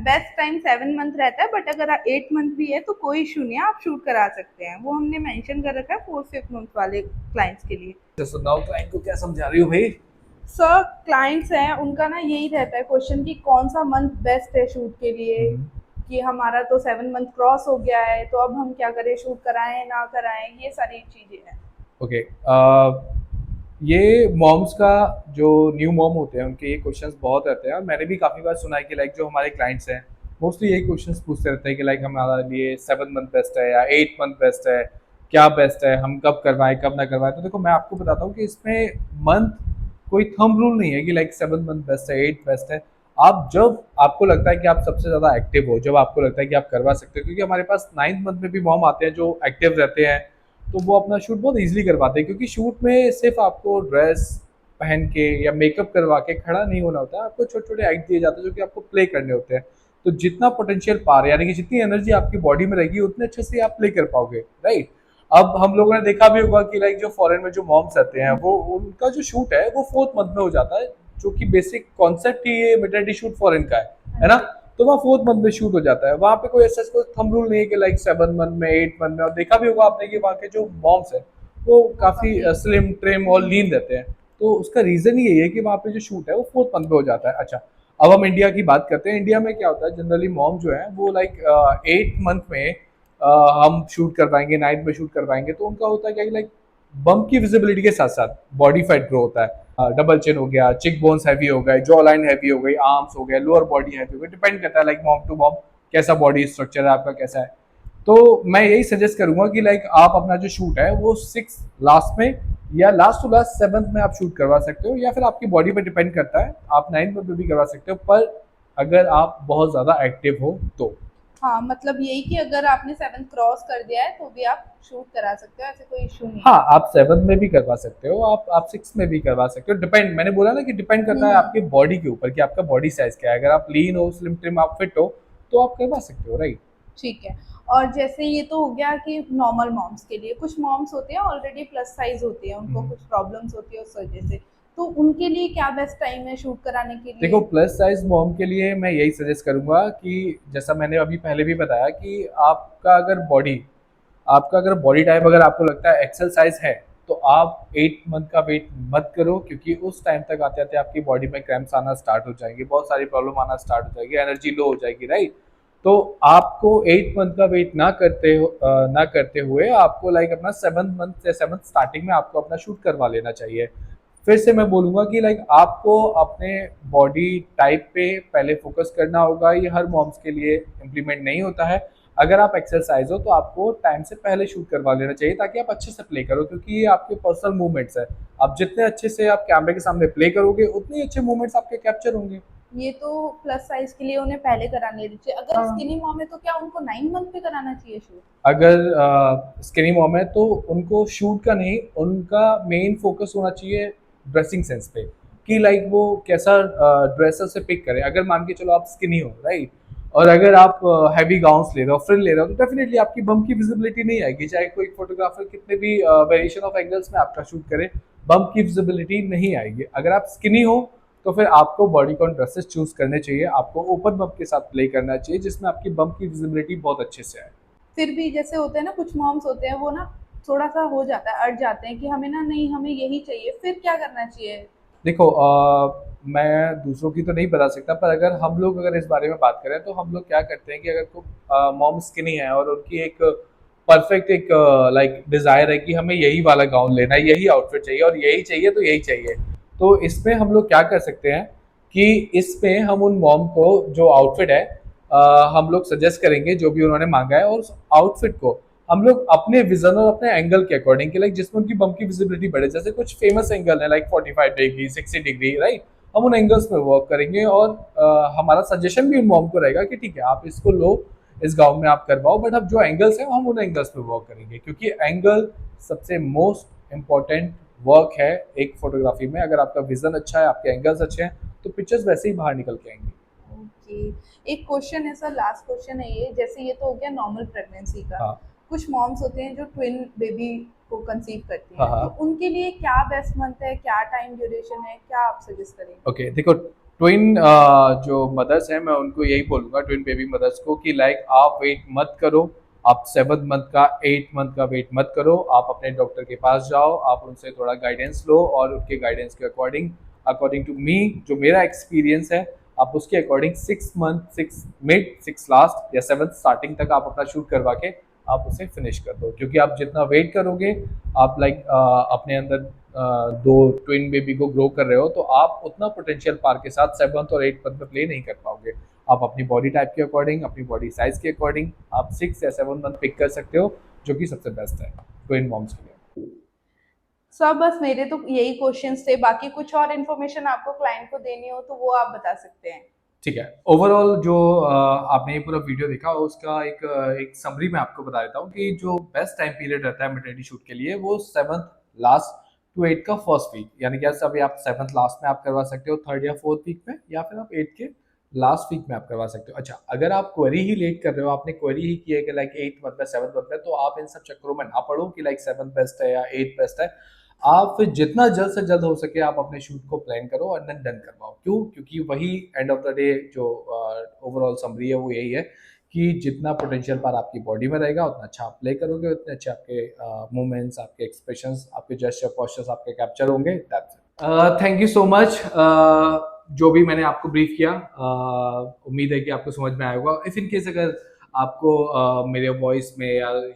Best time 7 month रहता है, but अगर 8 मंथ भी है तो कोई इशू नहीं है, आप शूट करा सकते हैं। वो हमने मेंशन कर रखा है 4 5 मंथ वाले क्लाइंट्स के लिए। तो नाउ क्लाइंट को क्या समझा रही हो भाई? सर क्लाइंट्स हैं उनका ना यही रहता है क्वेश्चन कि कौन सा मंथ बेस्ट है शूट के लिए, हम्म। कि हमारा तो 7 मंथ क्रॉस हो गया है तो अब हम क्या करें, शूट कराएं ना कराएं, ये सारी चीजें हैं। ओके। ये मॉम्स का जो न्यू मॉम होते हैं उनके ये क्वेश्चंस बहुत रहते हैं, और मैंने भी काफ़ी बार सुना है कि लाइक जो हमारे क्लाइंट्स हैं मोस्टली यही क्वेश्चंस पूछते रहते हैं कि लाइक हमारा लिए 7 मंथ बेस्ट है या 8 मंथ बेस्ट है, क्या बेस्ट है, हम कब करवाएं कब ना करवाएं। तो देखो मैं आपको बताता हूँ कि इसमें मंथ कोई थंब रूल नहीं है कि लाइक 7 मंथ बेस्ट है 8 बेस्ट है। आप जब आपको लगता है कि आप सबसे ज़्यादा एक्टिव हो, जब आपको लगता है कि आप करवा सकते हो, क्योंकि हमारे पास 9th मंथ में भी मॉम आते हैं जो एक्टिव रहते हैं, तो वो अपना शूट बहुत ईजिली करवाते हैं, क्योंकि शूट में सिर्फ आपको ड्रेस पहन के या मेकअप करवा के खड़ा नहीं होना होता है, आपको छोटे छोटे एक्ट दिए जाते हैं जो कि आपको प्ले करने होते हैं। तो जितना पोटेंशियल पार यानी कि जितनी एनर्जी आपकी बॉडी में रहेगी उतने अच्छे से आप प्ले कर पाओगे, राइट। अब हम लोगों ने देखा भी होगा कि लाइक जो फॉरेन में जो मॉम्स रहते हैं वो उनका जो शूट है वो 4th मंथ में हो जाता है, जो कि बेसिक कॉन्सेप्ट ही ये मेटर्निटी शूट फॉरेन का है ना। तो वहाँ 4th मंथ में शूट हो जाता है, वहाँ पे कोई ऐसा कोई थंब रूल नहीं है कि लाइक 7 मंथ में 8 मंथ में। और देखा भी होगा आपने कि वहाँ के जो मॉम्स है वो वो काफी काफी स्लिम ट्रिम और लीन रहते हैं। तो उसका रीजन ही यही है कि वहाँ पे जो शूट है वो 4th मंथ में हो जाता है। अच्छा, अब हम इंडिया की बात करते हैं। इंडिया में क्या होता है, जनरली मॉम जो है वो लाइक 8 मंथ में हम शूट करवाएंगे, 9th में शूट करवाएंगे, तो उनका होता है क्या, लाइक बम्प की विजिबिलिटी के साथ साथ बॉडी फैट ग्रो होता है। डबल चिन हो गया, चिक बोन्स हैवी हो गए, जॉ लाइन हैवी हो गई, आर्म्स हो गए, लोअर बॉडी हैवी हो गई, डिपेंड करता है लाइक मॉम टू मॉम कैसा बॉडी स्ट्रक्चर है आपका, कैसा है। तो मैं यही सजेस्ट करूंगा कि लाइक आप अपना जो शूट है वो 6 लास्ट में या लास्ट टू लास्ट 7th में आप शूट करवा सकते हो, या फिर आपकी बॉडी पे डिपेंड करता है, आप 9th में भी करवा सकते हो, पर अगर आप बहुत ज़्यादा एक्टिव हो तो। हाँ, मतलब यही कि अगर आपने 7 क्रॉस कर दिया है तो भी आप शूट करा सकते हो, ऐसे कोई इशू नहीं हाँ, है। आप 7th में भी करवा सकते हो, आप 6 में भी करवा सकते हो, डिपेंड, मैंने बोला ना कि डिपेंड करता है हम्म। आपके बॉडी के ऊपर कि आपका बॉडी साइज क्या है। अगर आप लीन हो, स्लिम ट्रिम, आप फिट हो, तो आप करवा सकते हो, राइट। ठीक है। और जैसे ये तो हो गया कि नॉर्मल मॉम्स के लिए, कुछ मॉम्स होते हैं ऑलरेडी प्लस साइज होती है, उनको कुछ प्रॉब्लम्स होती है उस वजह से, तो उनके लिए क्या बेस्ट टाइम है शूट कराने के देखो लिए? प्लस साइज मॉम के लिए मैं यही सजेस्ट करूंगा कि जैसा मैंने अभी पहले भी बताया कि आपका अगर बॉडी टाइप अगर आपको लगता है एक्सेल साइज है, तो आप 8 मंथ का वेट मत करो, क्योंकि उस टाइम तक आते आते आपकी बॉडी में क्रैम्प्स आना स्टार्ट हो जाएंगे, बहुत सारी प्रॉब्लम आना स्टार्ट हो जाएगी, एनर्जी लो हो जाएगी, राइट। तो आपको 8 मंथ का वेट ना करते हुए आपको लाइक अपना 7th मंथ या 7th स्टार्टिंग में आपको अपना शूट करवा लेना चाहिए। फिर से मैं बोलूंगा कि लाइक आपको अपने बॉडी टाइप पे पहले फोकस करना होगा, ये हर मॉम्स के लिए इम्प्लीमेंट नहीं होता है। अगर आप एक्सरसाइज हो तो आपको टाइम से पहले शूट करवा लेना चाहिए, ताकि आप अच्छे से प्ले करो, क्योंकि ये आपके पर्सनल मूवमेंट्स है। आप जितने अच्छे से आप कैमरे के सामने प्ले करोगे उतने अच्छे मूवमेंट्स आपके कैप्चर होंगे। ये तो प्लस साइज के लिए उन्हें पहले कराने चाहिए, अगर हाँ, स्किनी मॉम है तो क्या उनको 9 मंथ पे कराना चाहिए शूट? अगर स्किनी मॉम है तो उनको शूट का नहीं, उनका मेन फोकस होना चाहिए ड्रेसिंग सेंस पे, कि लाइक वो कैसा ड्रेसर से पिक करे। अगर मान के चलो आप स्किनी हो, राइट, और अगर आप हैवी गाउन्स ले रहे हो, फ्रिल ले रहे हो, तो डेफिनेटली आपकी बम की विजिबिलिटी नहीं आएगी, चाहे कोई फोटोग्राफर कितने भी वेरिएशन ऑफ एंगल्स में आपका शूट करे, बम की विजिबिलिटी नहीं आएगी। अगर आप स्किनी हो तो फिर आपको बॉडी कॉन ड्रेसेस चूज करने चाहिए, आपको ओपन बम के साथ प्ले करना चाहिए, जिसमें आपकी बम की विजिबिलिटी बहुत अच्छे से आए। फिर भी जैसे होते हैं ना कुछ मॉम्स होते हैं वो ना थोड़ा सा हो जाता है, अड़ जाते हैं कि हमें ना, नहीं हमें यही चाहिए, फिर क्या करना चाहिए? देखो मैं दूसरों की तो नहीं बता सकता, पर अगर हम लोग अगर इस बारे में बात करें तो हम लोग क्या करते हैं कि अगर तो मॉम स्किनी है और उनकी एक परफेक्ट एक लाइक डिजायर है कि हमें यही वाला गाउन लेना है, यही आउटफिट चाहिए और यही चाहिए तो यही चाहिए, तो इसमें हम लोग क्या कर सकते हैं कि इसमें हम उन मॉम को जो आउटफिट है हम लोग सजेस्ट करेंगे जो भी उन्होंने मांगा है, और उस आउटफिट को हम लोग अपने विजन और अपने एंगल के अकॉर्डिंग लाइक जिसमें उनकी बम की विजिबिलिटी बढ़े, जैसे कुछ फेमस एंगल है लाइक 45 डिग्री 60 डिग्री, राइट, हम उन एंगल्स में वर्क करेंगे, और हमारा सजेशन भी उन मॉम को रहेगा कि ठीक है आप इसको लो, इस गाउन में आप करवाओ, बट अब जो एंगल्स हैं हम उन एंगल्स पे वर्क करेंगे, क्योंकि एंगल सबसे मोस्ट इम्पॉर्टेंट वर्क है एक फोटोग्राफी में। अगर आपका विजन अच्छा है, आपके एंगल्स अच्छे हैं, तो पिक्चर्स वैसे ही बाहर निकल के आएंगी। ओके। एक क्वेश्चन है सर, लास्ट क्वेश्चन है ये, जैसे ये तो हो गया नॉर्मल प्रेगनेंसी का, हाँ कुछ मॉम्स होते हैं जो ट्विन बेबी को कंसीव करती हाँ हैं, तो हाँ। उनके लिए क्या बेस्ट मंथ है, क्या टाइम ड्यूरेशन है, क्या आप सजेस्ट करेंगे? ओके, देखो ट्विन जो मदर्स हैं मैं उनको यही बोलूँगा, ट्विन बेबी मदर्स को, कि लाइक आप वेट मत करो, आप 7th मंथ का 8th मंथ का वेट मत करो, आप अपने डॉक्टर के पास जाओ, आप उनसे थोड़ा गाइडेंस लो और उनके गाइडेंस के अकॉर्डिंग, अकॉर्डिंग टू मी जो मेरा एक्सपीरियंस है, आप उसके अकॉर्डिंग 6 मंथ 6 मिड 6 लास्ट या 7th स्टार्टिंग तक आप अपना शूट करवा के आप उसे फिनिश कर दो। क्योंकि आप जितना वेट करोगे, आप लाइक अपने अंदर दो ट्विन बेबी को ग्रो कर रहे हो, तो आप उतना पोटेंशियल पार के साथ 7th और 8th मंथ में प्ले नहीं कर पाओगे। आप अपनी बॉडी टाइप के अकॉर्डिंग, अपनी बॉडी साइज के अकॉर्डिंग आप 6 या 7 मंथ पिक कर सकते हो, जो कि सबसे बेस्ट है ट्विन मॉम्स के लिए। सर बस मेरे तो यही क्वेश्चंस थे, बाकी कुछ और इन्फॉर्मेशन आपको क्लाइंट को देनी हो तो वो आप बता सकते हैं। ठीक है, ओवरऑल जो आपने ये पूरा वीडियो देखा उसका एक समरी मैं आपको बता देता हूँ कि जो बेस्ट टाइम पीरियड रहता है मैटरनिटी शूट के लिए वो 7th लास्ट टू 8th का फर्स्ट वीक, यानी कि ऐसा अभी आप 7th लास्ट में आप करवा सकते हो 3rd या 4th वीक में, या फिर आप 8th के लास्ट वीक में आप करवा सकते हो। अच्छा, अगर आप क्वेरी ही लेट कर रहे हो, आपने क्वेरी ही की है कि लाइक 8th मंथ में 7th मंथ में, तो आप इन सब चक्करों में ना पड़ो कि लाइक 7th बेस्ट है या 8th बेस्ट है। आप जितना जल्द से जल्द हो सके आप अपने शूट को प्लान करो और देन डन करवाओ। क्यों? क्योंकि वही एंड ऑफ द डे जो ओवरऑल समरी है वो यही है कि जितना पोटेंशियल पार आपकी बॉडी में रहेगा उतना अच्छा आप प्ले करोगे, उतने अच्छे आपके मूवमेंट्स, आपके एक्सप्रेशंस, आपके जेस्चर पोस्चर्स आपके कैप्चर होंगे। That's it. Thank you so much. जो भी मैंने आपको ब्रीफ किया, उम्मीद है कि आपको समझ में आया होगा। इफ इन केस अगर आपको मेरे वॉइस में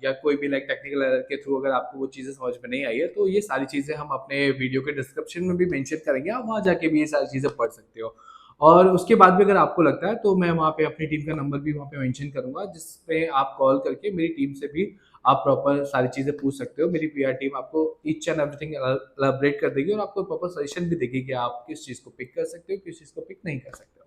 या कोई भी लाइक टेक्निकल एरर के थ्रू अगर आपको वो चीज़ें समझ में नहीं आई है, तो ये सारी चीज़ें हम अपने वीडियो के डिस्क्रिप्शन में भी मेंशन करेंगे, आप वहाँ जाके भी ये सारी चीज़ें पढ़ सकते हो। और उसके बाद भी अगर आपको लगता है तो मैं वहाँ पे अपनी टीम का नंबर भी वहाँ पे मेंशन करूँगा, जिसपे आप कॉल करके मेरी टीम से भी आप प्रॉपर सारी चीज़ें पूछ सकते हो। मेरी पीआर टीम आपको ईच एंड एवरीथिंग एलाबोरेट कर देगी और आपको प्रॉपर सजेशन भी देगी कि आप किस चीज़ को पिक कर सकते हो, किस चीज़ को पिक नहीं कर सकते हो।